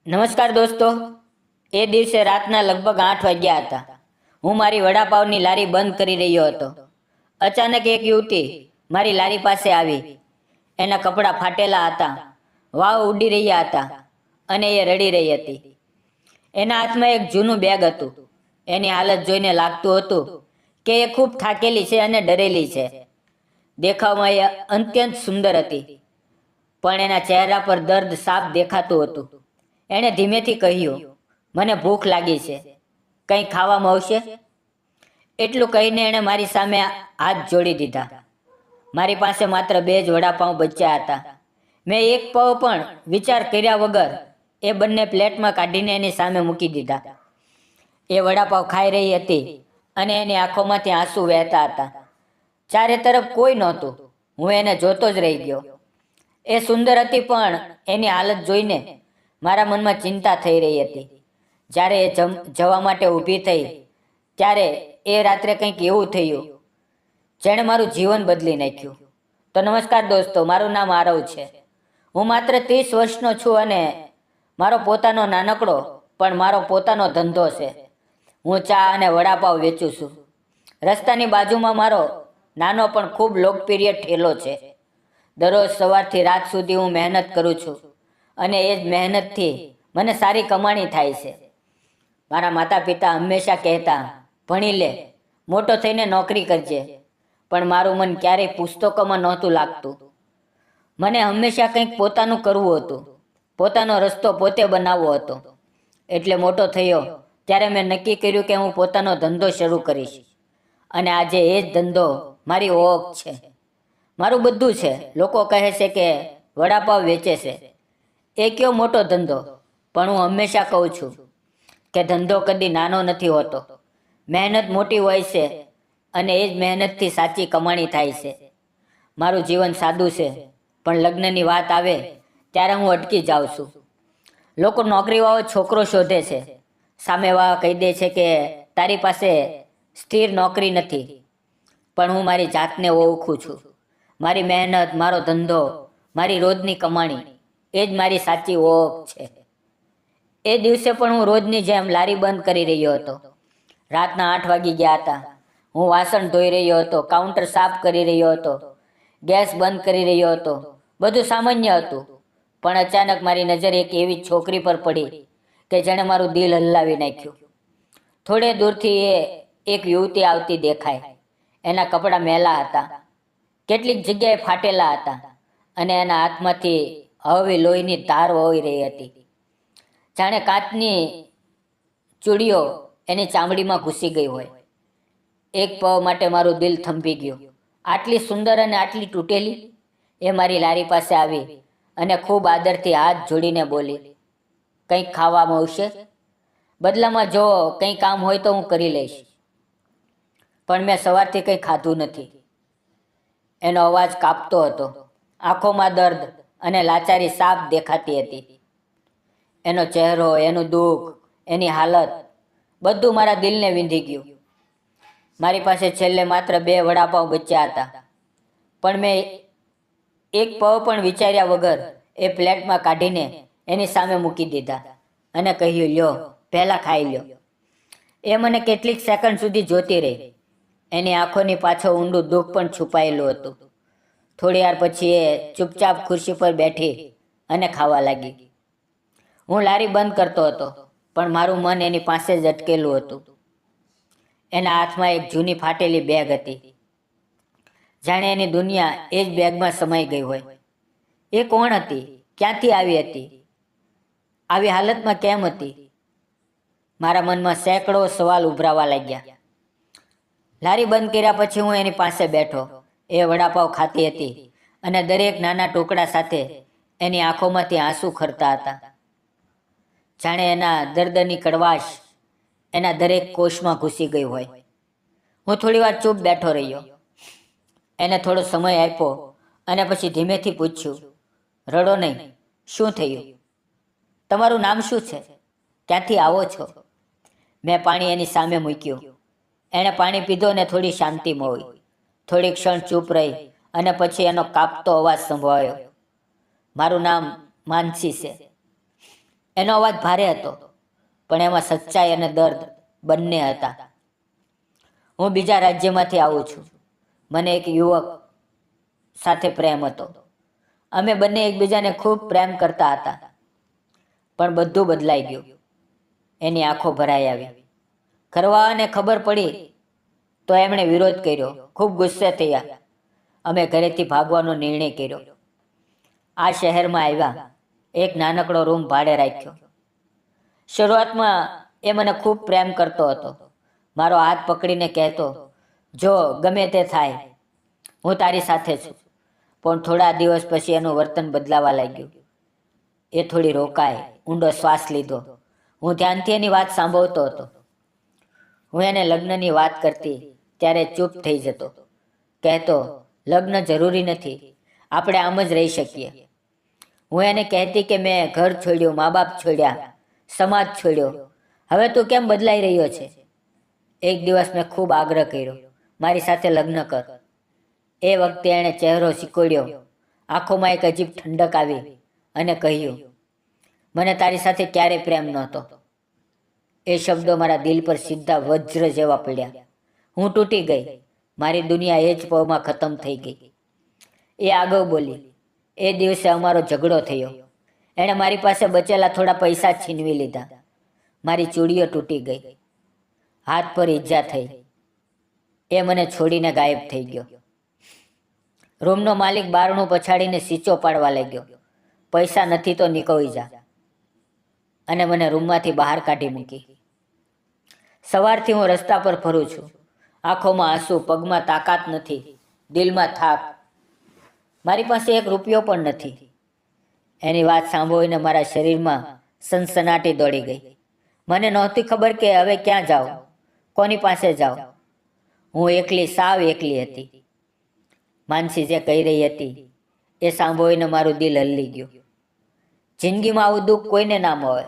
નમસ્કાર દોસ્તો. એ દિવસે રાતના લગભગ 8 વાગ્યા હતા. હું મારી વડાપાવની લારી બંધ કરી રહ્યો હતો. અચાનક એક યુવતી મારી લારી પાસે આવી. એના કપડાં ફાટેલા હતા, વાવ ઉડી રહ્યા હતા અને એ રડી રહી હતી. એના હાથમાં એક જૂનું બેગ હતું. એની હાલત જોઈને લાગતું હતું કે એ ખૂબ થાકેલી છે અને ડરેલી છે. દેખાવમાં એ અત્યંત સુંદર હતી, પણ એના ચહેરા પર દર્દ સાફ દેખાતું હતું. એણે ધીમેથી કહ્યું, મને ભૂખ લાગી છે, કંઈ ખાવા મળશે? એટલું કહીને એણે મારી સામે હાથ જોડી દીધા. મારી પાસે માત્ર 2 જ વડાપાઉં બચ્યા હતા. મેં એક પવ પણ વિચાર કર્યા વગર એ બંને પ્લેટમાં કાઢીને એની સામે મૂકી દીધા. એ વડાપાઉં ખાઈ રહી હતી અને એની આંખોમાંથી આંસુ વહેતા હતા. ચારે તરફ કોઈ નહોતું. હું એને જોતો જ રહી ગયો. એ સુંદર હતી, પણ એની હાલત જોઈને મારા મનમાં ચિંતા થઈ રહી હતી. જ્યારે એ જવા માટે ઊભી થઈ ત્યારે એ રાત્રે કંઈક એવું થયું જેણે મારું જીવન બદલી નાખ્યું. તો નમસ્કાર દોસ્તો, મારું નામ આરવ છે. હું માત્ર 30 વર્ષનો છું અને મારો પોતાનો નાનકડો પણ મારો પોતાનો ધંધો છે. હું ચા અને વડાપાવ વેચું છું. રસ્તાની બાજુમાં મારો નાનો પણ ખૂબ લોકપ્રિય ઠેલો છે. દરરોજ સવારથી રાત સુધી હું મહેનત કરું છું અને એ જ મહેનતથી મને સારી કમાણી થાય છે. મારા માતા પિતા હંમેશા કહેતા, ભણી લે, મોટો થઈને નોકરી કરજે. પણ મારું મન ક્યારેય પુસ્તકોમાં નહોતું લાગતું. મને હંમેશા કંઈક પોતાનું કરવું હતું, પોતાનો રસ્તો પોતે બનાવવો હતો. એટલે મોટો થયો ત્યારે મેં નક્કી કર્યું કે હું પોતાનો ધંધો શરૂ કરીશ. અને આજે એ જ ધંધો મારી ઓળખ છે, મારું બધું છે. લોકો કહે છે કે વડાપાવ વેચે છે, એ કયો મોટો ધંધો. પણ હું હંમેશા કહું છું કે ધંધો કદી નાનો નથી હોતો. મહેનત મોટી હોય છે અને એ જ મહેનતથી સાચી કમાણી થાય છે. મારું જીવન સાદું છે, પણ લગ્નની વાત આવે ત્યારે હું અટકી જાઉં છું. લોકો નોકરીવાળો છોકરો શોધે છે. સામેવાળા કહી દે છે કે તારી પાસે સ્થિર નોકરી નથી. પણ હું મારી જાતને ઓળખું છું. મારી મહેનત, મારો ધંધો, મારી રોજની કમાણી, એ જ મારી સાચી ઓળખ છે. એ દિવસે પણ હું રોજની જેમ લારી બંધ કરી રહ્યો હતો. રાતના 8 વાગી ગયા હતા. હું વાસણ ધોઈ રહ્યો હતો, કાઉન્ટર સાફ કરી રહ્યો હતો, ગેસ બંધ કરી રહ્યો હતો. બધું સામાન્ય હતું. પણ અચાનક મારી નજર એક એવી છોકરી પર પડી કે જેણે મારું દિલ હલાવી નાખ્યું. થોડે દૂરથી એક યુવતી આવતી દેખાય. એના કપડાં મેલા હતા, કેટલીક જગ્યાએ ફાટેલા હતા અને એના હાથમાંથી હળવી લોહીની ધાર વહી રહી હતી. જાણે કાચની ચૂડીઓ એની ચામડીમાં ઘૂસી ગઈ હોય. એક પળ માટે મારું દિલ થંભી ગયું. આટલી સુંદર અને આટલી તૂટેલી. એ મારી લારી પાસે આવી અને ખૂબ આદરથી હાથ જોડીને બોલી, કંઈક ખાવા મળશે? બદલામાં જો કંઈ કામ હોય તો હું કરી લઈશ. પણ મેં સવારથી કંઈ ખાધું નથી. એનો અવાજ કાપતો હતો. આંખોમાં દર્દ અને લાચારી સાફ દેખાતી હતી. એનો ચહેરો, એનું દુઃખ, એની હાલત, બધું મારા દિલને વીંધી ગયું. મારી પાસે છેલ્લે માત્ર 2 વડાપાઉં બચ્યા હતા. પણ મેં એક પવ પણ વિચાર્યા વગર એ પ્લેટમાં કાઢીને એની સામે મૂકી દીધા અને કહ્યું, લ્યો, પહેલાં ખાઈ લ્યો. એ મને કેટલીક સેકન્ડ સુધી જોતી રહી. એની આંખોની પાછળ ઊંડું દુઃખ પણ છુપાયેલું હતું. થોડી વાર પછી એ ચૂપચાપ ખુરશી પર બેઠી અને ખાવા લાગી. હું લારી બંધ કરતો હતો, પણ મારું મન એની પાસે જ અટકેલું હતું. એના હાથમાં એક જૂની ફાટેલી બેગ હતી. જાણે એની દુનિયા એ જ બેગમાં સમાઈ ગઈ હોય. એ કોણ હતી? ક્યાંથી આવી હતી? આવી હાલતમાં કેમ હતી? મારા મનમાં સેંકડો સવાલ ઉભરાવા લાગ્યા. લારી બંધ કર્યા પછી હું એની પાસે બેઠો. એ વડાપાવ ખાતી હતી અને દરેક નાના ટુકડા સાથે એની આંખોમાંથી આંસુ ખરતા હતા. જાણે એના દર્દની કડવાશ એના દરેક કોષમાં ઘૂસી ગઈ હોય. હું થોડી વાર ચૂપ બેઠો રહ્યો. એને થોડો સમય આપ્યો અને પછી ધીમેથી પૂછ્યું, રડો નહીં, શું થયું? તમારું નામ શું છે? ક્યાંથી આવો છો? મેં પાણી એની સામે મૂક્યું. એણે પાણી પીધો ને થોડી શાંતિ મળી. થોડી ક્ષણ ચૂપ રહી અને પછી એનો કાપતો અવાજ સંભળાયો, મારું નામ માનસી છે. એનો અવાજ ભારે હતો, પણ એમાં સચ્ચાઈ અને દર્દ બંને હતા. હું બીજા રાજ્યમાંથી આવું છું. મને એક યુવક સાથે પ્રેમ હતો. અમે બંને એકબીજાને ખૂબ પ્રેમ કરતા હતા. પણ બધું બદલાઈ ગયું. એની આંખો ભરાઈ આવી. ઘરવાળાને ખબર પડી તો એમણે વિરોધ કર્યો. ખૂબ ગુસ્સે થયા. અમે ઘરેથી ભાગવાનો નિર્ણય કર્યો. આ શહેરમાં આવ્યા. એક નાનકડો રૂમ ભાડે રાખ્યો. શરૂઆતમાં એ મને ખૂબ પ્રેમ કરતો હતો. મારો હાથ પકડીને કહેતો, જો ગમે તે થાય, હું તારી સાથે છું. પણ થોડા દિવસ પછી એનું વર્તન બદલાવા લાગ્યું. એ થોડી રોકાય, ઊંડો શ્વાસ લીધો. હું ધ્યાનથી એની વાત સાંભળતો હતો. હું એને લગ્નની વાત કરતી ત્યારે ચૂપ થઈ જતો. કહેતો, લગ્ન જરૂરી નથી, આપણે આમ જ રહી શકીએ. હું એને કહેતી કે મેં ઘર છોડ્યું, મા બાપ છોડ્યા, સમાજ છોડ્યો. હવે તું કેમ બદલાઈ રહ્યો છે? એક દિવસ મેં ખૂબ આગ્રહ કર્યો, મારી સાથે લગ્ન કર. એ વખતે એણે ચહેરો સિકોડ્યો. આંખોમાં એક અજીબ ઠંડક આવી અને કહ્યું, મને તારી સાથે ક્યારેય પ્રેમ નહોતો. એ શબ્દો મારા દિલ પર સીધા વજ્ર જેવા પડ્યા. હું તૂટી ગઈ. મારી દુનિયા એ જ પળમાં ખતમ થઈ ગઈ. એ આગળ બોલી, એ દિવસે અમારો ઝઘડો થયો. એણે મારી પાસે બચેલા થોડા પૈસા છીનવી લીધા. મારી ચૂડીઓ તૂટી ગઈ. હાથ પર ઈજા થઈ. એ મને છોડીને ગાયબ થઈ ગયો. રૂમનો માલિક બારણું પછાડીને સીચો પાડવા લાગ્યો. પૈસા નથી તો નીકળી જા. અને મને રૂમમાંથી બહાર કાઢી મૂકી. સવારથી હું રસ્તા પર ફરું છું. આંખોમાં આંસુ, પગમાં તાકાત નથી, દિલમાં થાક. મારી પાસે એક રૂપિયો પણ નથી. એની વાત સાંભળીને મારા શરીરમાં સનસનાટી દોડી ગઈ. મને નહોતી ખબર કે હવે ક્યાં જાઉં, કોની પાસે જાઉં. હું એકલી, સાવ એકલી હતી. માનસી જે કહી રહી હતી એ સાંભળીને મારું દિલ હલ્લી ગયું. જિંદગીમાં આવું દુઃખ કોઈને ના મળે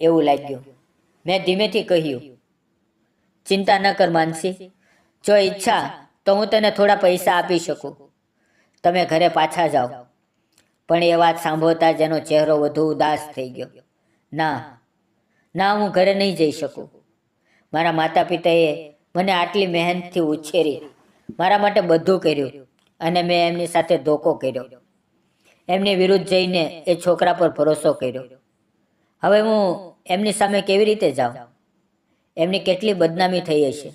એવું લાગ્યું. મેં ધીમેથી કહ્યું, ચિંતા ન કર માનસી, જો ઈચ્છા તો હું તને થોડા પૈસા આપી શકું. તમે ઘરે પાછા જાઓ. પણ એ વાત સાંભળતા જ એનો ચહેરો વધુ ઉદાસ થઈ ગયો. ના ના, હું ઘરે નહીં જઈ શકું. મારા માતા પિતાએ મને આટલી મહેનતથી ઉછેરી, મારા માટે બધું કર્યું, અને મેં એમની સાથે ધોકો કર્યો. એમની વિરુદ્ધ જઈને એ છોકરા પર ભરોસો કર્યો. હવે હું એમની સામે કેવી રીતે જાઉં? એમની કેટલી બદનામી થઈ હશે,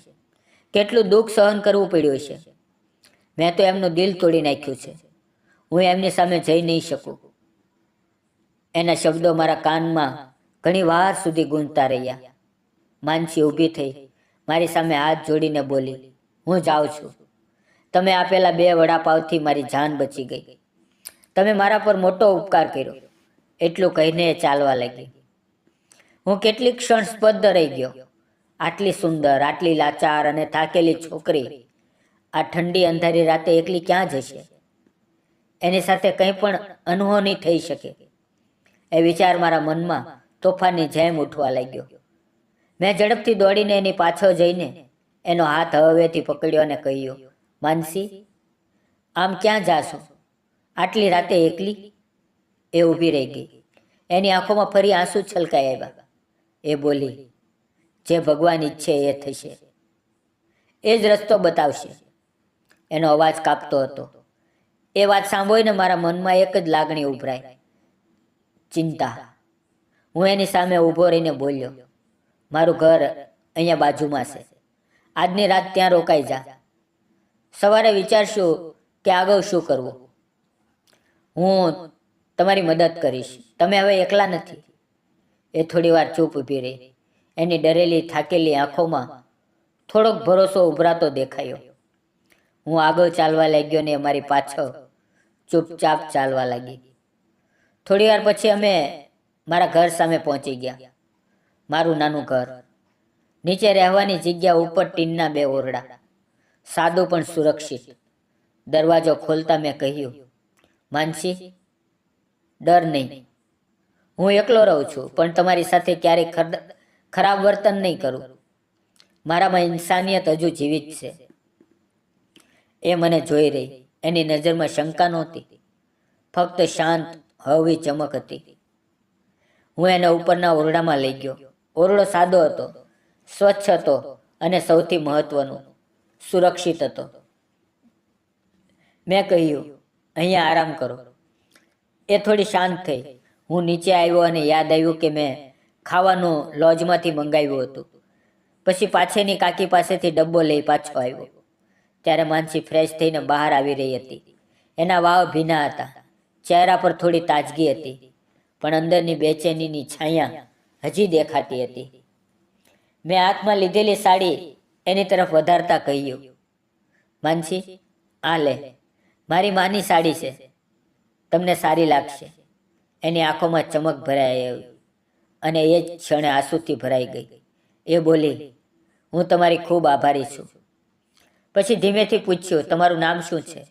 કેટલું દુઃખ સહન કરવું પડ્યું હશે. મેં તો એમનું દિલ તોડી નાખ્યું છે. હું એમની સામે જઈ નહીં શકું. એના શબ્દો મારા કાનમાં ઘણી વાર સુધી ગૂંજતા રહ્યા. માનસી ઊભી થઈ, મારી સામે હાથ જોડીને બોલી, હું જાઉં છું. તમે આપેલા 2 વડાપાવથી મારી જાન બચી ગઈ. તમે મારા પર મોટો ઉપકાર કર્યો. એટલું કહીને એ ચાલવા લાગી. હું કેટલીક ક્ષણ સ્તબ્ધ રહી ગયો. આટલી સુંદર, આટલી લાચાર અને થાકેલી છોકરી આ ઠંડી અંધારી રાતે એકલી ક્યાં જશે? એની સાથે કંઈ પણ અનહોની થઈ શકે. એ વિચાર મારા મનમાં તોફાનની જેમ ઉઠવા લાગ્યો. મેં ઝડપથી દોડીને એની પાછળ જઈને એનો હાથ હવેથી પકડ્યો અને કહ્યું, માનસી, આમ ક્યાં જાશો આટલી રાતે એકલી? એ ઊભી રહી ગઈ. એની આંખોમાં ફરી આંસુ છલકાઈ આવ્યા. એ બોલી, જે ભગવાન ઈચ્છે એ થશે. એ જ રસ્તો બતાવશે. એનો અવાજ કાપતો હતો. એ વાત સાંભળીને મારા મનમાં એક જ લાગણી ઉભરાઈ, ચિંતા. હું એની સામે ઊભો રહીને બોલ્યો, મારું ઘર અહીંયા બાજુમાં છે. આજની રાત ત્યાં રોકાઈ જા. સવારે વિચારશું કે આગળ શું કરવું. હું તમારી મદદ કરીશ. તમે હવે એકલા નથી. એ થોડી વાર ચૂપ ઊભી રહી. એની ડરેલી, થાકેલી આંખોમાં થોડોક ભરોસો ઉભરાતો દેખાયો. હું આગળ ચાલવા લાગ્યો ને અમારી પાછળ ચૂપચાપ ચાલવા લાગી. થોડી વાર પછી અમે મારા ઘર સામે પહોંચી ગયા. મારું નાનું ઘર. નીચે રહેવાની જગ્યા, ઉપર ટીનના 2 ઓરડા. સાદું પણ સુરક્ષિત. દરવાજો ખોલતા મેં કહ્યું, માનસી, ડર નહીં. હું એકલો રહું છું, પણ તમારી સાથે ક્યારેય ખરાબ વર્તન નહીં કરું. મારામાં ઇન્સાનિયત હજુ જીવિત છે. એ મને જોઈ રહી. એની નજરમાં શંકા નહોતી, ફક્ત શાંત, હળવી ચમક હતી. હું એને ઉપરના ઓરડામાં લઈ ગયો. ઓરડો સાદો હતો, સ્વચ્છ હતો અને સૌથી મહત્વનું, સુરક્ષિત હતો. મેં કહ્યું, અહીંયા આરામ કરો. એ થોડી શાંત થઈ. હું નીચે આવ્યો અને યાદ આવ્યું કે મેં ખાવાનું લોજમાંથી મંગાવ્યું હતું. પછી પાછળની કાકી પાસેથી ડબ્બો લઈ પાછો આવ્યો. ત્યારે માનસી ફ્રેશ થઈને બહાર આવી રહી હતી. એના વાવ ભીના હતા, ચહેરા પર થોડી તાજગી હતી, પણ અંદરની બેચેનીની છાયા હજી દેખાતી હતી. મેં હાથમાં લીધેલી સાડી એની તરફ વધારતા કહ્યું, માનસી, આ લે, મારી માની સાડી છે, તમને સારી લાગશે. એની આંખોમાં ચમક ભરાઈ આવી અને એ જ ક્ષણે આંસુથી ભરાઈ ગઈ. એ બોલી, હું તમારી ખૂબ આભારી છું. પછી ધીમેથી પૂછ્યું, તમારું નામ શું છે?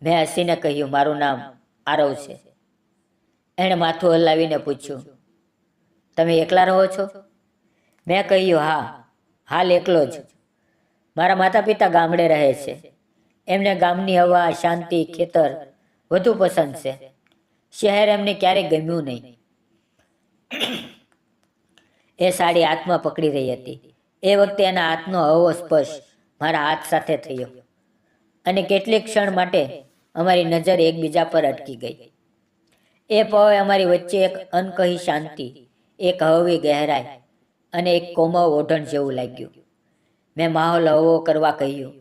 મેં હસીને કહ્યું, મારું નામ આરવ છે. એણે માથું હલાવીને પૂછ્યું, તમે એકલા રહો છો? મેં કહ્યું, હા, હાલ એકલો જ. મારા માતા પિતા ગામડે રહે છે. એમને ગામની હવા, શાંતિ, ખેતર વધુ પસંદ છે. શહેર એમને ક્યારેય ગમ્યું નહીં. એ સાડી હાથમાં પકડી રહી હતી. એ વખતે એના હાથનો હળવો સ્પર્શ મારા હાથ સાથે થયો અને કેટલીક ક્ષણ માટે અમારી નજર એકબીજા પર અટકી ગઈ. એ પળે અમારી વચ્ચે એક અનકહી શાંતિ, એક હળવી ગહેરાઈ અને એક કોમળ ઓઢણ જેવું લાગ્યું. મેં માહોલ હળવો કરવા કહ્યું,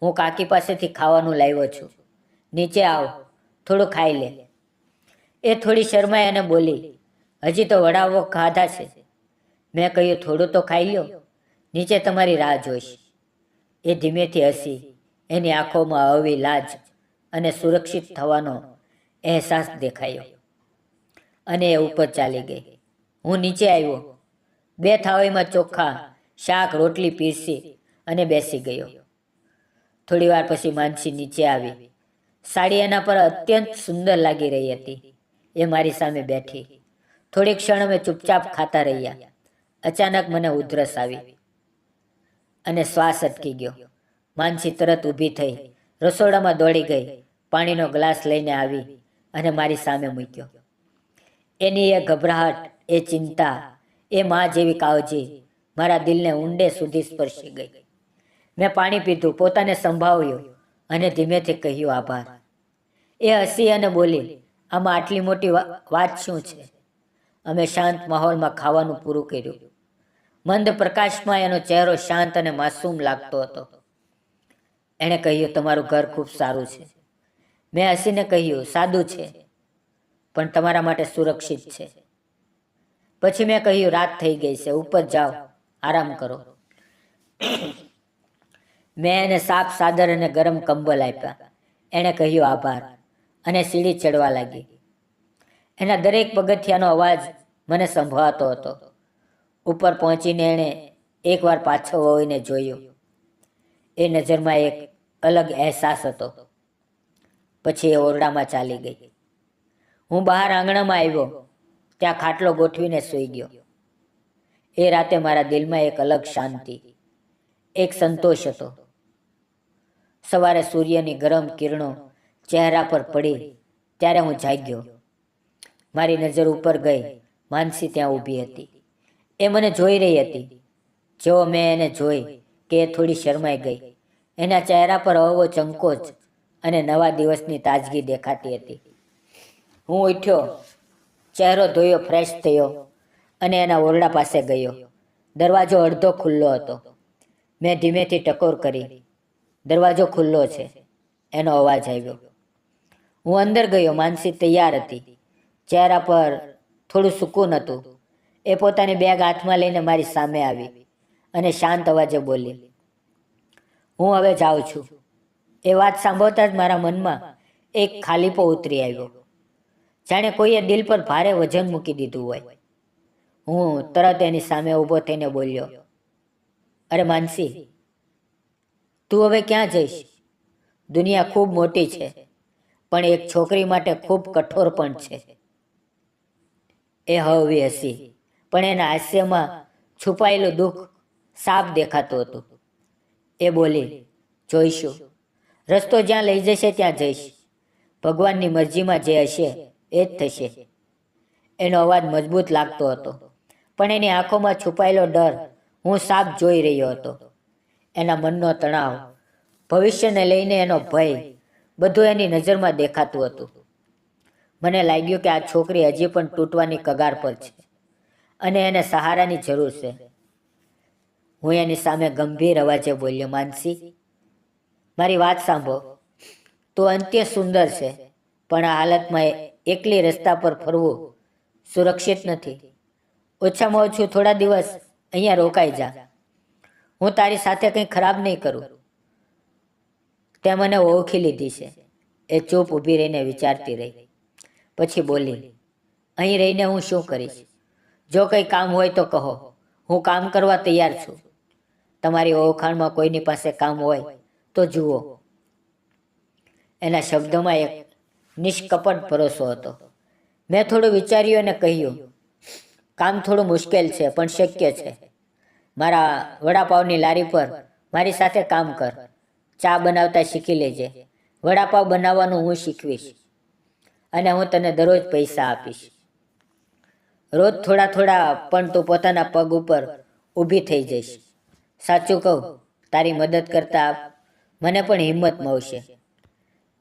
હું કાકી પાસેથી ખાવાનું લાવ્યો છું, નીચે આવ, થોડું ખાઈ લે. એ થોડી શરમાઈ અને બોલી, હજી તો વડાવો ખાધા છે. મેં કહ્યું, થોડું તો ખાઈ લો, નીચે તમારી રાહ જોઈશ. એ ધીમેથી હસી. એની આંખોમાં હળવી લાજ અને સુરક્ષિત થવાનો અહેસાસ દેખાયો અને એ ઉપર ચાલી ગઈ. હું નીચે આવ્યો. 2 થાળીમાં ચોખા, શાક, રોટલી પીરસી અને બેસી ગયો. થોડી વાર પછી માનસી નીચે આવી. સાડી એના પર અત્યંત સુંદર લાગી રહી હતી. એ મારી સામે બેઠી. થોડીક ક્ષણ અમે ચૂપચાપ ખાતા રહ્યા. અચાનક મને ઉધરસ આવી અને શ્વાસ અટકી ગયો. માનસી તરત ઊભી થઈ, રસોડામાં દોડી ગઈ, પાણીનો ગ્લાસ લઈને આવી અને મારી સામે મૂક્યો. એની એ ગભરાહટ, એ ચિંતા, એ માં જેવી કાળજી મારા દિલને ઊંડે સુધી સ્પર્શી ગઈ. મેં પાણી પીધું, પોતાને સંભાળ્યો અને ધીમેથી કહ્યું, આભાર. એ હસી અને બોલી, આમાં આટલી મોટી વાત શું છે? અમે શાંત માહોલમાં ખાવાનું પૂરું કર્યું. મંદ પ્રકાશમાં એનો ચહેરો શાંત અને માસૂમ લાગતો હતો. એણે કહ્યું, તમારું ઘર ખૂબ સારું છે. મેં હસીને કહ્યું, સાદું છે, પણ તમારા માટે સુરક્ષિત છે. પછી મેં કહ્યું, રાત થઈ ગઈ છે, ઉપર જાઓ, આરામ કરો. મેં એને સાફ ચાદર અને ગરમ કંબલ આપ્યા. એણે કહ્યું, આભાર, અને સીડી ચડવા લાગી. એના દરેક પગથિયાનો અવાજ મને સંભળાતો હતો. ઉપર પહોંચીને એણે એકવાર પાછો વળીને જોયું. એ નજરમાં એક અલગ અહેસાસ હતો. પછી એ ઓરડામાં ચાલી ગઈ. હું બહાર આંગણામાં આવ્યો. ત્યાં ખાટલો ગોઠવીને સૂઈ ગયો. એ રાતે મારા દિલમાં એક અલગ શાંતિ, એક સંતોષ હતો. સવારે સૂર્યની ગરમ કિરણો ચહેરા પર પડી ત્યારે હું જાગ્યો. મારી નજર ઉપર ગઈ. માનસી ત્યાં ઊભી હતી. એ મને જોઈ રહી હતી. જો મેં એને જોઈ કે એ થોડી શરમાઈ ગઈ. એના ચહેરા પર હળવો ચંકોચ અને નવા દિવસની તાજગી દેખાતી હતી. હું ઉઠ્યો, ચહેરો ધોયો, ફ્રેશ થયો અને એના ઓરડા પાસે ગયો. દરવાજો અડધો ખુલ્લો હતો. મેં ધીમેથી ટકોર કરી. દરવાજો ખુલ્લો છે, એનો અવાજ આવ્યો. હું અંદર ગયો. માનસી તૈયાર હતી. ચહેરા પર થોડું સુકૂન હતું. એ પોતાની બેગ હાથમાં લઈને મારી સામે આવી અને શાંત અવાજે બોલી, હું હવે જાઉં છું. એ વાત સાંભળતા જ મારા મનમાં એક ખાલીપો ઉતરી આવ્યો, જાણે કોઈએ દિલ પર ભારે વજન મૂકી દીધું હોય. હું તરત એની સામે ઊભો થઈને બોલ્યો, અરે માનસી, તું હવે ક્યાં જઈશ? દુનિયા ખૂબ મોટી છે, પણ એક છોકરી માટે ખૂબ કઠોર પણ છે. એ હળવી હસી, પણ એના હાસ્યમાં છુપાયેલું દુઃખ સાફ દેખાતું હતું. એ બોલી, જોઈશું. રસ્તો જ્યાં લઈ જશે ત્યાં જઈશ. ભગવાનની મરજીમાં જે હશે એ જ થશે. એનો અવાજ મજબૂત લાગતો હતો, પણ એની આંખોમાં છુપાયેલો ડર હું સાફ જોઈ રહ્યો હતો. એના મનનો તણાવ, ભવિષ્યને લઈને એનો ભય, બધું એની નજરમાં દેખાતું હતું. મને લાગ્યું કે આ છોકરી હજી પણ તૂટવાની કગાર પર છે અને એને સહારાની જરૂર છે. હું એની સામે ગંભીર અવાજે બોલ્યો, માનસી, મારી વાત સાંભળો. તું અંત્ય સુંદર છે, પણ આ હાલતમાં એકલી રસ્તા પર ફરવું સુરક્ષિત નથી. ઓછામાં ઓછું થોડા દિવસ અહીંયા રોકાઈ જા. હું તારી સાથે કંઈ ખરાબ નહીં કરું. તે મને ઓળખી લીધી છે. એ ચૂપ ઊભી રહીને વિચારતી રહી. પછી બોલી, અહીં રહીને હું શું કરીશ? જો કંઈ કામ હોય તો કહો, હું કામ કરવા તૈયાર છું. તમારી ઓળખાણમાં કોઈની પાસે કામ હોય તો જુઓ. એના શબ્દોમાં એક નિષ્કપટ ભરોસો હતો. મેં થોડું વિચાર્યું અને કહ્યું, કામ થોડું મુશ્કેલ છે પણ શક્ય છે. મારા વડાપાવની લારી પર મારી સાથે કામ કર. ચા બનાવતા શીખી લેજે. વડાપાવ બનાવવાનું હું શીખવીશ અને હું તને દરરોજ પૈસા આપીશ. રોજ થોડા થોડા, પણ તું પોતાના પગ ઉપર ઊભી થઈ જઈશ. સાચું કહું, તારી મદદ કરતા મને પણ હિંમત મળશે.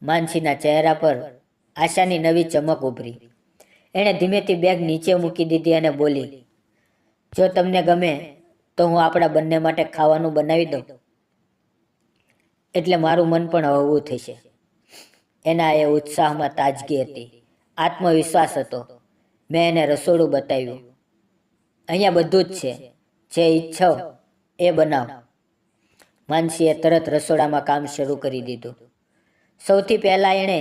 માનસીના ચહેરા પર આશાની નવી ચમક ઉભરી. એણે ધીમેથી બેગ નીચે મૂકી દીધી અને બોલી, જો તમને ગમે તો હું આપણા બંને માટે ખાવાનું બનાવી દઉં. એટલે મારું મન પણ હળવું થશે. એના એ ઉત્સાહમાં તાજગી હતી, આત્મવિશ્વાસ હતો. મેં એને રસોડું બતાવ્યું. અહીંયા બધું જ છે, જે ઈચ્છો એ બનાવ. માનસીએ તરત રસોડામાં કામ શરૂ કરી દીધું. સૌથી પહેલાં એણે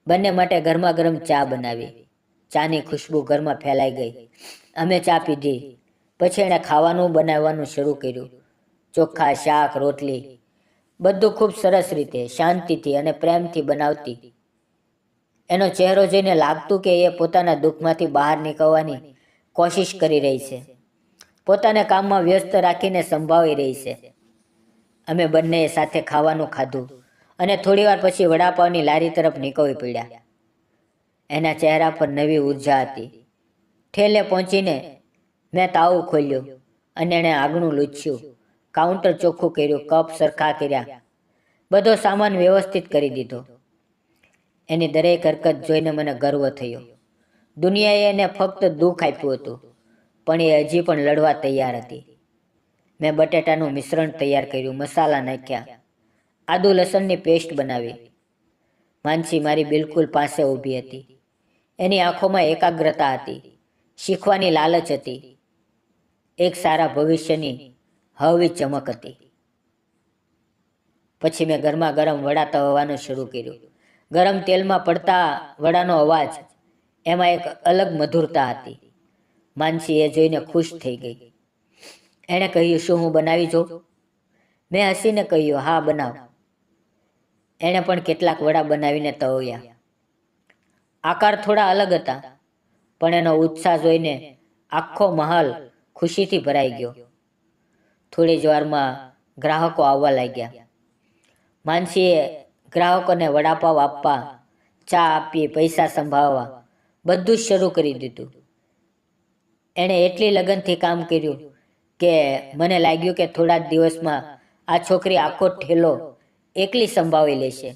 બંને માટે ગરમા ગરમ ચા બનાવી. ચાની ખુશ્બુ ઘરમાં ફેલાઈ ગઈ. અમે ચા પીધી. પછી એણે ખાવાનું બનાવવાનું શરૂ કર્યું. ચોખ્ખા, શાક, રોટલી, બધું ખૂબ સરસ રીતે, શાંતિથી અને પ્રેમથી બનાવતી. એનો ચહેરો જોઈને લાગતું કે એ પોતાના દુઃખમાંથી બહાર નીકળવાની કોશિશ કરી રહી છે, પોતાને કામમાં વ્યસ્ત રાખીને સંભાળી રહી છે. અમે બંનેએ સાથે ખાવાનું ખાધું અને થોડીવાર પછી વડાપાવની લારી તરફ નીકળી પડ્યા. એના ચહેરા પર નવી ઉર્જા હતી. ઠેલે પહોંચીને મેં તાળું ખોલ્યું અને એણે આગળનું લૂછ્યું. કાઉન્ટર ચોખ્ખું કર્યું, કપ સરખા કર્યા, બધો સામાન વ્યવસ્થિત કરી દીધો. એની દરેક હરકત જોઈને મને ગર્વ થયો. દુનિયાએ એને ફક્ત દુઃખ આપ્યું હતું, પણ એ હજી પણ લડવા તૈયાર હતી. મેં બટેટાનું મિશ્રણ તૈયાર કર્યું, મસાલા નાખ્યા, આદુ લસણની પેસ્ટ બનાવી. માનસી મારી બિલકુલ પાસે ઊભી હતી. એની આંખોમાં એકાગ્રતા હતી, શીખવાની લાલચ હતી, એક સારા ભવિષ્યની હળવી ચમક હતી. પછી મેં ગરમા ગરમ વડા તળવાનું શરૂ કર્યું. ગરમ તેલમાં પડતા વડાનો અવાજ, એમાં એક અલગ મધુરતા હતી. માનસી એ જોઈને ખુશ થઈ ગઈ. એણે કહ્યું, શું હું બનાવી જોઉં? મેં હસીને કહ્યું, હા બનાવ. એણે પણ કેટલાક વડા બનાવીને તળ્યા. આકાર થોડા અલગ હતા, પણ એનો ઉત્સાહ જોઈને આખો મહલ ખુશીથી ભરાઈ ગયો. થોડી જ વારમાં ગ્રાહકો આવવા લાગ્યા. માનસીએ ગ્રાહકોને વડાપાવ આપવા, ચા આપી, પૈસા સંભાળવા, બધું જ શરૂ કરી દીધું. એણે એટલી લગનથી કામ કર્યું કે મને લાગ્યું કે થોડા જ દિવસમાં આ છોકરી આખો ઠેલો એકલી સંભાળી લેશે.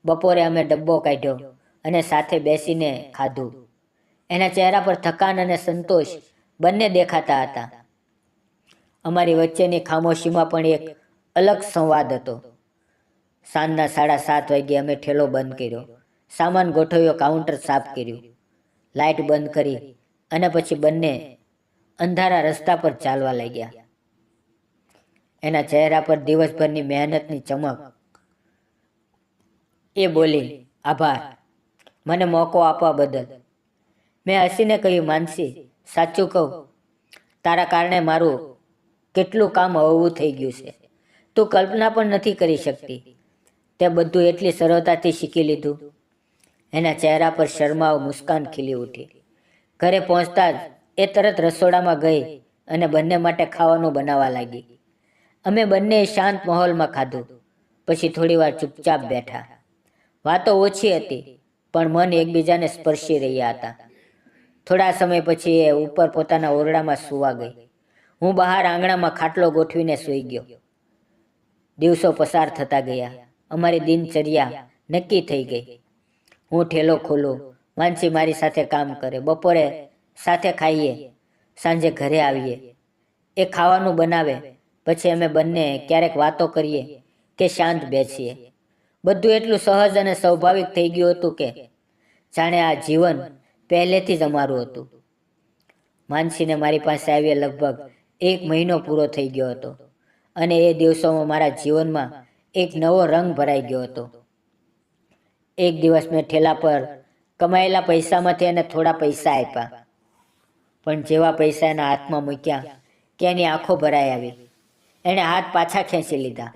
બપોરે અમે ડબ્બો કાઢ્યો અને સાથે બેસીને ખાધું. એના ચહેરા પર થકાન અને સંતોષ બંને દેખાતા હતા. અમારી વચ્ચેની ખામોશીમાં પણ એક અલગ સંવાદ હતો. સાંજના 7:30 વાગ્યે અમે ઠેલો બંધ કર્યો, સામાન ગોઠવ્યો, કાઉન્ટર સાફ કર્યું, લાઇટ બંધ કરી અને પછી બંને અંધારા રસ્તા પર ચાલવા લાગ્યા. એના ચહેરા પર દિવસભરની મહેનતની ચમક. એ બોલી, આભાર, મને મોકો આપવા બદલ. મેં હસીને કહ્યું, માનસી, સાચું કહું, તારા કારણે મારું કેટલું કામ હળવું થઈ ગયું છે. તું કલ્પના પણ નથી કરી શકતી. તે બધું એટલી સરળતાથી શીખી લીધું. એના ચહેરા પર શરમાવ મુસ્કાન ખીલી ઉઠી. ઘરે પહોંચતા જ એ તરત રસોડામાં ગઈ અને બંને માટે ખાવાનું બનાવવા લાગી. અમે બંને શાંત માહોલમાં ખાધું. પછી થોડી વાર ચૂપચાપ બેઠા. વાતો ઓછી હતી, પણ મન એકબીજાને સ્પર્શી રહ્યા હતા. થોડા સમય પછી એ ઉપર પોતાના ઓરડામાં સૂવા ગઈ. હું બહાર આંગણામાં ખાટલો ગોઠવીને સૂઈ ગયો. દિવસો પસાર થતા ગયા. અમારી દિનચર્યા નક્કી થઈ ગઈ. હું ઠેલો ખોલું, માનસી મારી સાથે કામ કરે, બપોરે સાથે ખાઈએ, સાંજે ઘરે આવીએ. એ ખાવાનું બનાવે, પછી અમે બંને ક્યારેક વાતો કરીએ કે શાંત બેસીએ. બધું એટલું સહજ અને સ્વાભાવિક થઈ ગયું હતું કે જાણે આ જીવન પહેલેથી જ અમારું હતું. માનસીને મારી પાસે આવીએ લગભગ 1 મહિનો પૂરો થઈ ગયો હતો અને એ દિવસોમાં મારા જીવનમાં એક નવો રંગ ભરાઈ ગયો હતો. એક દિવસ મેં ઠેલા પર કમાયેલા પૈસામાંથી એને થોડા પૈસા આપ્યા, પણ જેવા પૈસા એના હાથમાં મૂક્યા કે એની આંખો ભરાઈ આવી. એણે હાથ પાછા ખેંચી લીધા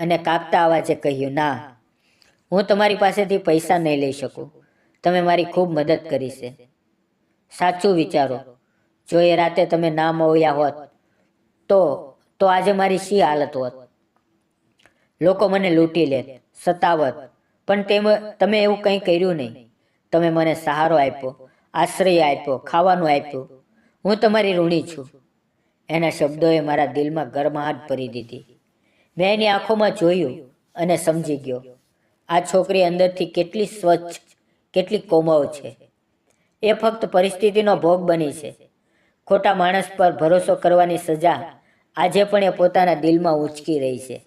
અને કાપતા અવાજે કહ્યું, ના, હું તમારી પાસેથી પૈસા નહીં લઈ શકું. તમે મારી ખૂબ મદદ કરી છે. સાચું વિચારો, જો એ રાતે તમે ના મળ્યા હોત તો આજે મારી શી હાલત હોત? લોકો મને લૂંટી લેત, સતાવત, પણ તમે એવું કંઈ કર્યું નહીં. તમે મને સહારો આપ્યો, આશ્રય આપ્યો, ખાવાનું આપ્યું. હું તમારી ઋણી છું. એના શબ્દોએ મારા દિલમાં ગરમાહટ ભરી દીધી. મેં એની આંખોમાં જોયું અને સમજી ગયો, આ છોકરી અંદરથી કેટલી સ્વચ્છ, કેટલી કોમળ છે. એ ફક્ત પરિસ્થિતિનો ભોગ બની છે. ખોટા માણસ પર ભરોસો કરવાની સજા આજે પણ એ પોતાના દિલમાં ઉંચકી રહી છે.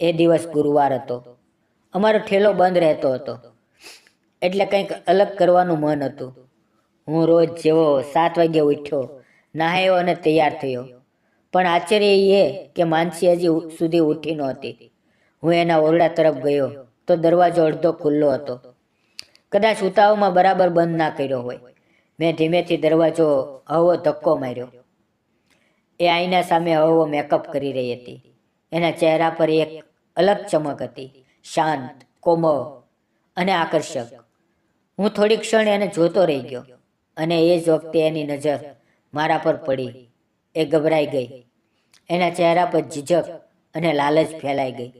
એ દિવસ ગુરુવાર હતો. અમારો ઠેલો બંધ રહેતો હતો, એટલે કંઈક અલગ કરવાનું મન હતું. હું રોજ જેવો 7 વાગ્યે ઉઠ્યો, નહાયો અને તૈયાર થયો. પણ આશ્ચર્ય એ કે માનસી હજી સુધી ઉઠી નહોતી. હું એના ઓરડા તરફ ગયો તો દરવાજો અડધો ખુલ્લો હતો. કદાચ ઉતાવળમાં બરાબર બંધ ના કર્યો હોય. મેં ધીમેથી દરવાજો હળવો ધક્કો માર્યો. એ આઈના સામે હળવો મેકઅપ કરી રહી હતી. એના ચહેરા પર એક અલગ ચમક હતી, શાંત, કોમળ અને આકર્ષક. હું થોડી ક્ષણ એને જોતો રહી ગયો અને એ જ વખતે એની નજર મારા પર પડી. એ ગભરાઈ ગઈ. એના ચહેરા પર ઝીઝક અને લાલચ ફેલાઈ ગઈ.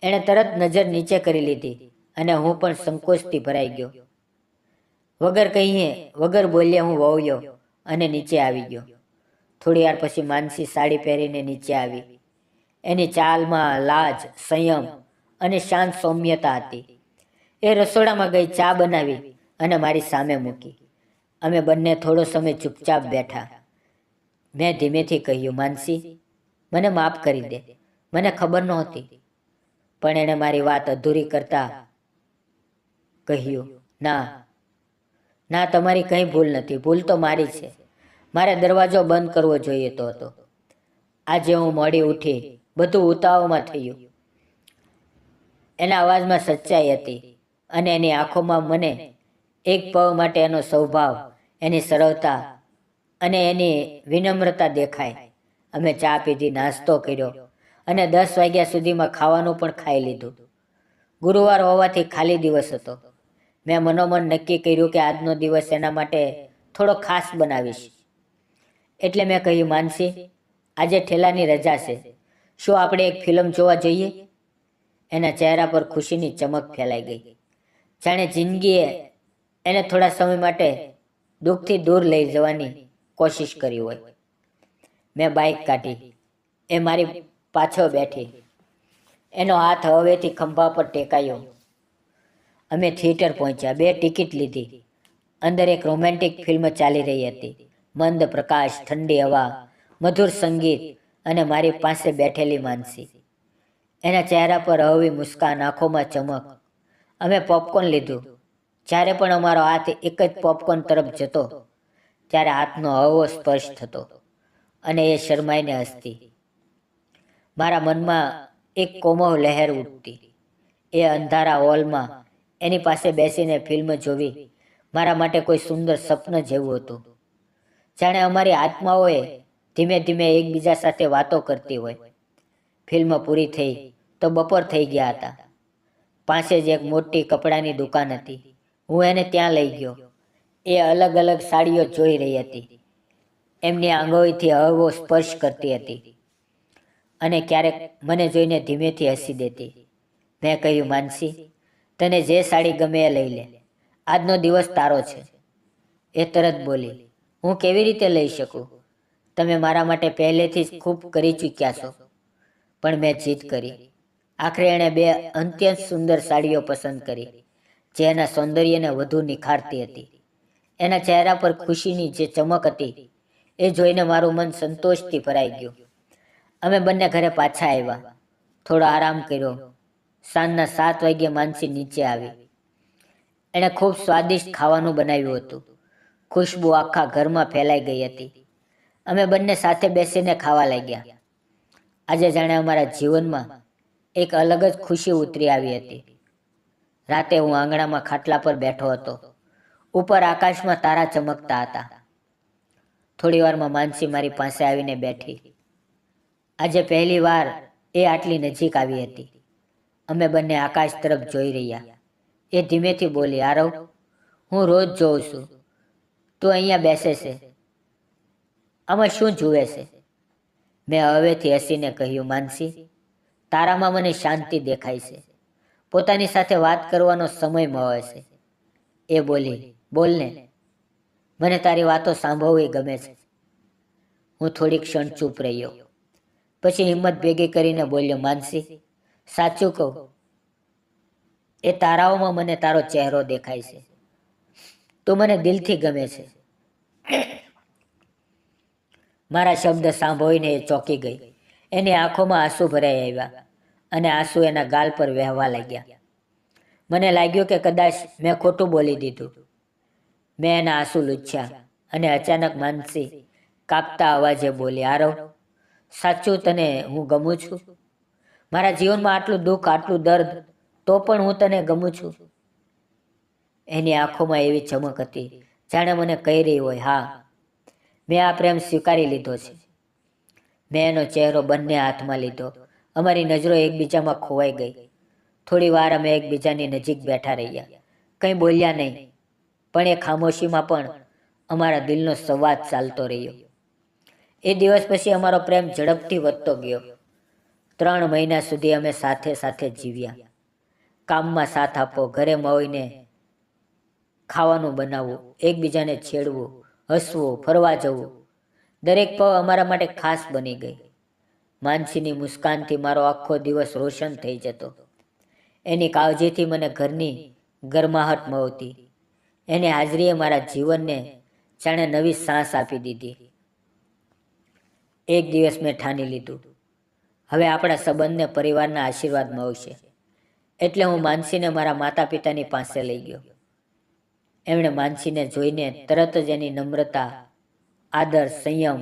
એણે તરત નજર નીચે કરી લીધી અને હું પણ સંકોચથી ભરાઈ ગયો. વગર કહીએ, વગર બોલ્યે હું વળ્યો અને નીચે આવી ગયો. થોડી વાર પછી માનસી સાડી પહેરીને નીચે આવી. એની ચાલમાં લાજ, સંયમ અને શાંત સૌમ્યતા હતી. એ રસોડામાં ગઈ, ચા બનાવી અને મારી સામે મૂકી. અમે બંને થોડો સમય ચૂપચાપ બેઠા. મેં ધીમેથી કહ્યું, માનસી, મને માફ કરી દે. મને ખબર નહોતી. પણ એણે મારી વાત અધૂરી કરતા કહ્યું, ના, તમારી કંઈ ભૂલ નથી. ભૂલ તો મારી છે. મારે દરવાજો બંધ કરવો જોઈએ તો હતો. આજે હું મોડી ઉઠી, બધું ઉતાવળમાં થયું. એના અવાજમાં સચ્ચાઈ હતી અને એની આંખોમાં મને એક પળ માટે એનો સ્વભાવ, એની સરળતા અને એની વિનમ્રતા દેખાય. અમે ચા પીધી, નાસ્તો કર્યો અને 10 વાગ્યા સુધીમાં ખાવાનું પણ ખાઈ લીધું. ગુરુવાર હોવાથી ખાલી દિવસ હતો. મેં મનોમન નક્કી કર્યું કે આજનો દિવસ એના માટે થોડો ખાસ બનાવીશ. એટલે મેં કહ્યું, માનસી, આજે ઠેલાની રજા છે. શું આપણે એક ફિલ્મ જોવા જઈએ? એના ચહેરા પર ખુશીની ચમક ફેલાઈ ગઈ, જાણે જિંદગીએ એને થોડા સમય માટે દુઃખથી દૂર લઈ જવાની કોશિશ કરી હોય. મેં બાઇક કાઢી. એ મારી પાછળ બેઠી. એનો હાથ હવેથી ખંભા પર ટેકાયો. અમે થિયેટર પહોંચ્યા. 2 ટિકિટ લીધી. અંદર એક રોમેન્ટિક ફિલ્મ ચાલી રહી હતી. મંદ પ્રકાશ, ઠંડી હવા, મધુર સંગીત અને મારી પાસે બેઠેલી માનસી. એના ચહેરા પર હળવી મુસ્કાન, આંખોમાં ચમક. અમે પોપકોર્ન લીધું. જ્યારે પણ અમારો હાથ એક જ પોપકોર્ન તરફ જતો ત્યારે હાથનો હળવો સ્પર્શ થતો અને એ શરમાઈને હસતી. મારા મનમાં એક કોમળ લહેર ઉઠતી. એ અંધારા હોલમાં એની પાસે બેસીને ફિલ્મ જોવી મારા માટે કોઈ સુંદર સ્વપ્ન જેવું હતું. જાણે અમારી આત્માઓએ ધીમે ધીમે એકબીજા સાથે વાતો કરતી હોય. ફિલ્મ પૂરી થઈ તો બપોર થઈ ગયા હતા. પાસે જ એક મોટી કપડાની દુકાન હતી. હું એને ત્યાં લઈ ગયો. એ અલગ અલગ સાડીઓ જોઈ રહી હતી. એમની આંગળીથી હળવો સ્પર્શ કરતી હતી અને ક્યારેક મને જોઈને ધીમેથી હસી દેતી. મેં કહ્યું, માનસી, તને જે સાડી ગમે એ લઈ લે, આજનો દિવસ તારો છે. એ તરત બોલી, હું કેવી રીતે લઈ શકું? તમે મારા માટે પહેલેથી જ ખૂબ કરી ચૂક્યા છો. પણ મેં જીદ કરી. આખરે એણે બે અત્યંત સુંદર સાડીઓ પસંદ કરી, જે એના સૌંદર્યને વધુ નિખારતી હતી. એના ચહેરા પર ખુશીની જે ચમક હતી, એ જોઈને મારું મન સંતોષથી ભરાઈ ગયું. અમે બંને ઘરે પાછા આવ્યા, થોડો આરામ કર્યો. સાંજના 7 વાગ્યે માનસી નીચે આવી. એણે ખૂબ સ્વાદિષ્ટ ખાવાનું બનાવ્યું હતું. ખુશ્બુ આખા ઘરમાં ફેલાઈ ગઈ હતી. અમે બંને સાથે બેસીને ખાવા લાગ્યા. આજે જાણે અમારા જીવનમાં એક અલગ જ ખુશી ઉતરી આવી હતી. રાતે હું આંગણામાં ખાટલા પર બેઠો હતો. ઉપર આકાશમાં તારા ચમકતા હતા. થોડી વારમાં માનસી મારી પાસે આવીને બેઠી. આજે પહેલી વાર એ આટલી નજીક આવી હતી. અમે બંને આકાશ તરફ જોઈ રહ્યા. એ ધીમેથી બોલી, આરવ, હું રોજ જોઉં છું, તું અહીંયા બેસે છે, આમાં શું જુએ છે? મેં હવેથી હસીને કહ્યું, માનસી, તારામાં મને શાંતિ દેખાય છે. પોતાની સાથે વાત કરવાનો સમય મળે છે. એ બોલી, બોલને, મને તારી વાતો સાંભળવી ગમે છે. હું થોડી ક્ષણ ચૂપ રહ્યો. પછી હિંમત ભેગી કરીને બોલ્યો, માનસી, સાચું કહું, એ તારાઓમાં મને તારો ચહેરો દેખાય છે. તું મને દિલથી ગમે છે. મારા શબ્દ સાંભળીને એ ચોંકી ગઈ. એની આંખોમાં આંસુ ભરાઈ આવ્યા અને આંસુ એના ગાલ પર વહેવા લાગ્યા. મને લાગ્યું કે કદાચ મેં ખોટું બોલી દીધું. મેં એના આંસુ લૂછ્યા અને અચાનક માનસી કાપતા અવાજે બોલી, આરવ, સાચું તને હું ગમું છું? મારા જીવનમાં આટલું દુઃખ, આટલું દર્દ, તો પણ હું તને ગમું છું? એની આંખોમાં એવી ચમક હતી, જાણે મને કહી રહી હોય, હા, મેં આ પ્રેમ સ્વીકારી લીધો છે. મેં એનો ચહેરો બંને હાથમાં લીધો. અમારી નજરો એકબીજામાં ખોવાઈ ગઈ. થોડી વાર અમે એકબીજાની નજીક બેઠા રહ્યા. કંઈ બોલ્યા નહીં, પણ એ ખામોશીમાં પણ અમારા દિલનો સંવાદ ચાલતો રહ્યો. એ દિવસ પછી અમારો પ્રેમ ઝડપથી વધતો ગયો. 3 મહિના સુધી અમે સાથે સાથે જીવ્યા. કામમાં સાથ આપવો, ઘરે મળીને ખાવાનું બનાવવું, એકબીજાને છેડવું, હસવું, ફરવા જવું, દરેક પળ અમારા માટે ખાસ બની ગઈ. માનસીની મુસ્કાનથી મારો આખો દિવસ રોશન થઈ જતો. એની કાળજીથી મને ઘરની ગરમાહટ મળતી. એની હાજરીએ મારા જીવનને જાણે નવી સાંસ આપી દીધી. એક દિવસ મેં ઠાની લીધું, હવે આપણા સંબંધને પરિવારના આશીર્વાદ મળશે. એટલે હું માનસીને મારા માતા પિતાની પાસે લઈ ગયો. એમણે માનસીને જોઈને તરત જ એની નમ્રતા, આદર, સંયમ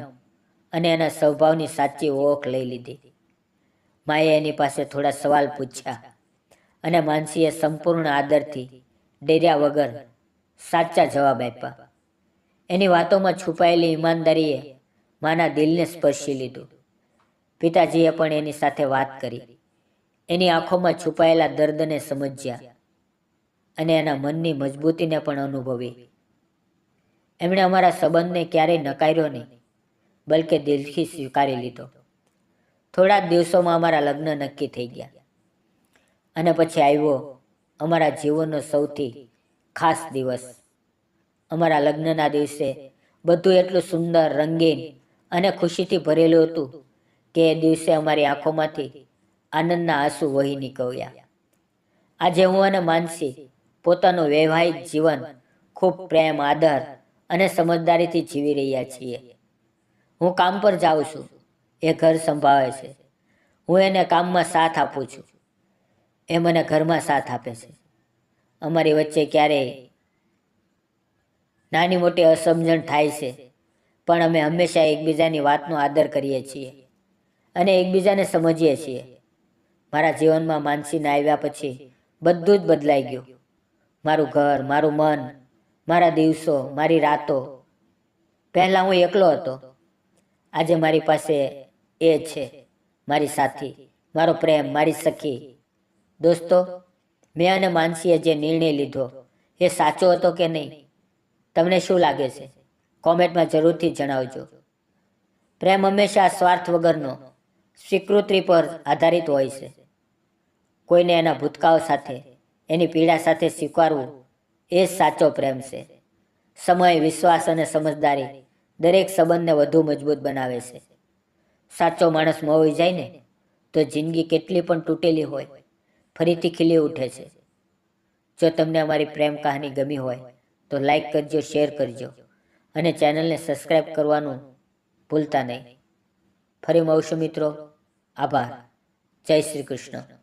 અને એના સ્વભાવની સાચી ઓળખ લઈ લીધી. માએ એની પાસે થોડા સવાલ પૂછ્યા અને માનસીએ સંપૂર્ણ આદરથી, ડર્યા વગર સાચા જવાબ આપ્યા. એની વાતોમાં છુપાયેલી ઈમાનદારીએ માના દિલને સ્પર્શી લીધું. પિતાજીએ પણ એની સાથે વાત કરી, એની આંખોમાં છુપાયેલા દર્દને સમજ્યા અને એના મનની મજબૂતીને પણ અનુભવી. એમણે અમારા સંબંધને ક્યારેય નકાર્યો નહીં, બલકે દિલથી સ્વીકારી લીધો. થોડા જ દિવસોમાં અમારા લગ્ન નક્કી થઈ ગયા. અને પછી આવ્યો અમારા જીવનનો સૌથી ખાસ દિવસ. અમારા લગ્નના દિવસે બધું એટલું સુંદર, રંગીન અને ખુશીથી ભરેલું હતું કે એ દિવસે અમારી આંખોમાંથી આનંદના આંસુ વહી નીકળ્યા. આજે હું અને માનસી પોતાનું વૈવાહિક જીવન ખૂબ પ્રેમ, આદર અને સમજદારીથી જીવી રહ્યા છીએ. હું કામ પર જાઉં છું, એ ઘર સંભાળે છે. હું એને કામમાં સાથ આપું છું, એ મને ઘરમાં સાથ આપે છે. અમારી વચ્ચે ક્યારેય નાની મોટી અસમજણ થાય છે, પણ અમે હંમેશા એકબીજાની વાતનો આદર કરીએ છીએ અને એકબીજાને સમજીએ છીએ. મારા જીવનમાં માનસીના આવ્યા પછી બધું જ બદલાઈ ગયું. મારું ઘર, મારું મન, મારા દિવસો, મારી રાતો. પહેલાં હું એકલો હતો, આજે મારી પાસે એ છે, મારી સાથી, મારો પ્રેમ, મારી સખી. દોસ્તો, મેં અને માનસીએ જે નિર્ણય લીધો એ સાચો હતો કે નહીં? તમને શું લાગે છે? કોમેન્ટમાં જરૂરથી જણાવજો. પ્રેમ હંમેશા સ્વાર્થ વગરનો, સ્વીકૃતિ પર આધારિત હોય છે. કોઈને એના ભૂતકાળ સાથે, એની પીડા સાથે સ્વીકારવું એ જ સાચો પ્રેમ છે. સમય, વિશ્વાસ અને સમજદારી દરેક સંબંધને વધુ મજબૂત બનાવે છે. સાચો માણસ મોવાઈ જાય ને તો જિંદગી કેટલી પણ તૂટેલી હોય ફરીથી ખીલી ઉઠે છે. જો તમને અમારી પ્રેમ કહાની ગમી હોય તો લાઈક કરજો, શેર કરજો અને ચેનલને સબસ્ક્રાઈબ કરવાનું ભૂલતા નહીં. ફરી મળશું મિત્રો. આભાર. જય શ્રી કૃષ્ણ.